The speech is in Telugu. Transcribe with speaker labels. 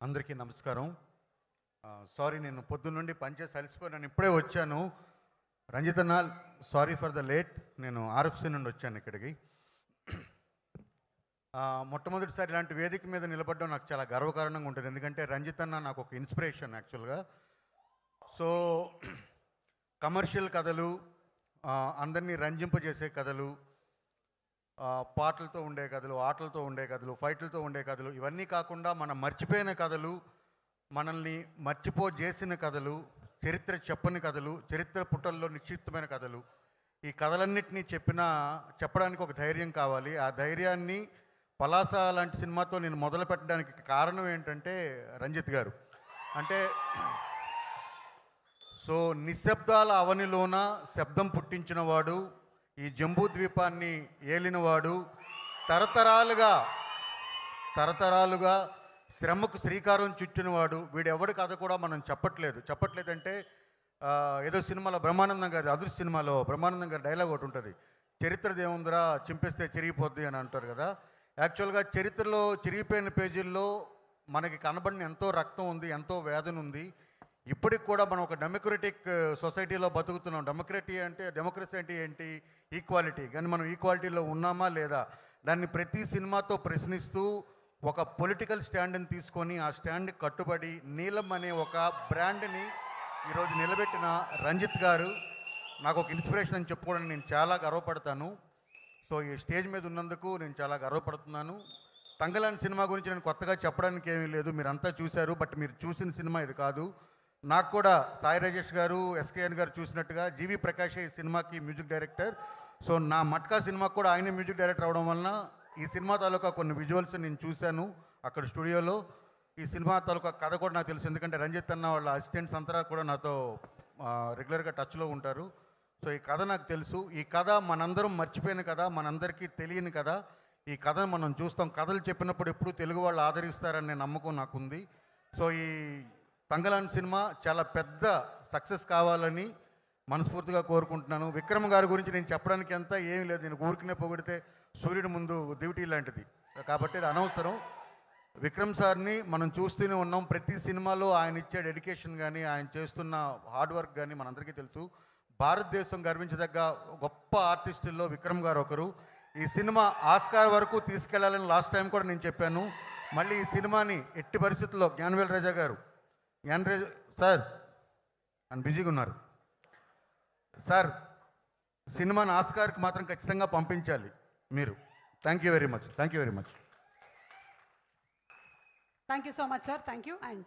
Speaker 1: అందరికీ నమస్కారం. సారీ, నేను పొద్దున్న నుండి పనిచేసి అలసిపోయాను. ఇప్పుడే వచ్చాను. రంజిత్ అన్న, సారీ ఫర్ ద లేట్. నేను ఆర్ఎఫ్సి నుండి వచ్చాను ఇక్కడికి. మొట్టమొదటిసారి ఇలాంటి వేదిక మీద నిలబడడం నాకు చాలా గర్వకారణంగా ఉంటుంది. ఎందుకంటే రంజిత్ అన్న నాకు ఒక ఇన్స్పిరేషన్ యాక్చువల్గా. సో కమర్షియల్ కథలు, అందరినీ రంజింపజేసే కథలు, పాటలతో ఉండే కథలు, ఆటలతో ఉండే కథలు, ఫైట్లతో ఉండే కథలు, ఇవన్నీ కాకుండా మనం మర్చిపోయిన కథలు, మనల్ని మర్చిపోజేసిన కథలు, చరిత్ర చెప్పని కథలు, చరిత్ర పుటల్లో నిక్షిప్తమైన కథలు, ఈ కథలన్నింటినీ చెప్పడానికి ఒక ధైర్యం కావాలి. ఆ ధైర్యాన్ని పలాస లాంటి సినిమాతో నేను మొదలు పెట్టడానికి కారణం ఏంటంటే రంజిత్ గారు. అంటే సో నిశ్శబ్దాల అవనిలోన శబ్దం పుట్టించినవాడు, ఈ జంబూ ద్వీపాన్ని ఏలినవాడు, తరతరాలుగా శ్రమకు శ్రీకారం చుట్టినవాడు. వీడెవడి కథ కూడా మనం చెప్పట్లేదంటే ఏదో సినిమాలో బ్రహ్మానందం గారి అదృశ్య సినిమాలో బ్రహ్మానందం గారి డైలాగ్ ఒకటి ఉంటుంది, చరిత్రదేముందిరా చింపేస్తే చిరిగిపోద్ది అని అంటారు కదా. యాక్చువల్గా చరిత్రలో చిరిగిపోయిన పేజీల్లో మనకి కనబడిన ఎంతో రక్తం ఉంది, ఎంతో వేదన ఉంది. ఇప్పటికి కూడా మనం ఒక డెమోక్రటిక్ సొసైటీలో బతుకుతున్నాం. డెమోక్రసీ అంటే ఏంటి? ఈక్వాలిటీ. కానీ మనం ఈక్వాలిటీలో ఉన్నామా లేదా? దాన్ని ప్రతి సినిమాతో ప్రశ్నిస్తూ ఒక పొలిటికల్ స్టాండ్ని తీసుకొని ఆ స్టాండ్కి కట్టుబడి నీలం అనే ఒక బ్రాండ్ని ఈరోజు నిలబెట్టిన రంజిత్ గారు నాకు ఒక ఇన్స్పిరేషన్ అని చెప్పుకోవడానికి నేను చాలా గర్వపడతాను. సో ఈ స్టేజ్ మీద ఉన్నందుకు నేను చాలా గర్వపడుతున్నాను. తంగలాన్ సినిమా గురించి నేను కొత్తగా చెప్పడానికి ఏమీ లేదు, మీరంతా చూశారు. బట్ మీరు చూసిన సినిమా ఇది కాదు. నాకు కూడా సాయి రాజేష్ గారు, ఎస్కేఎన్ గారు చూసినట్టుగా జీవి ప్రకాష్ ఈ సినిమాకి మ్యూజిక్ డైరెక్టర్. సో నా మట్కా సినిమాకి కూడా ఆయనే మ్యూజిక్ డైరెక్టర్ అవడం వలన ఈ సినిమా తాలూకా కొన్ని విజువల్స్ నేను చూశాను అక్కడ స్టూడియోలో. ఈ సినిమా తాలూకా కథ కూడా నాకు తెలుసు, ఎందుకంటే రంజిత్ అన్న వాళ్ళ అసిస్టెంట్స్ అంతా కూడా నాతో రెగ్యులర్గా టచ్లో ఉంటారు. సో ఈ కథ నాకు తెలుసు. ఈ కథ మనందరం మర్చిపోయిన కథ, మనందరికీ తెలియని కథ. ఈ కథను మనం చూస్తాం. కథలు చెప్పినప్పుడు ఎప్పుడూ తెలుగు వాళ్ళు ఆదరిస్తారనే నమ్మకం నాకుంది. సో ఈ తంగలాన్ సినిమా చాలా పెద్ద సక్సెస్ కావాలని మనస్ఫూర్తిగా కోరుకుంటున్నాను. విక్రమ్ గారి గురించి నేను చెప్పడానికి అంతా ఏమీ లేదు. నేను ఊరికనే పొగిడితే సూర్యుడి ముందు డ్యూటీ లాంటిది, కాబట్టి అది అనవసరం. విక్రమ్ సార్ని మనం చూస్తూనే ఉన్నాం. ప్రతి సినిమాలో ఆయన ఇచ్చే డెడికేషన్ కానీ, ఆయన చేస్తున్న హార్డ్ వర్క్ కానీ మనందరికీ తెలుసు. భారతదేశం గర్వించదగ్గ గొప్ప ఆర్టిస్టుల్లో విక్రమ్ గారు ఒకరు. ఈ సినిమా ఆస్కార్ వరకు తీసుకెళ్లాలని లాస్ట్ టైం కూడా నేను చెప్పాను. మళ్ళీ ఈ సినిమాని ఎట్టి పరిస్థితుల్లో జ్ఞానవేల్ రాజా గారు, సార్ ఆయన బిజీగా ఉన్నారు సార్, సినిమాని ఆస్కార్కి మాత్రం ఖచ్చితంగా పంపించాలి మీరు. Thank you very much.
Speaker 2: Thank you so much, sir. Thank you. And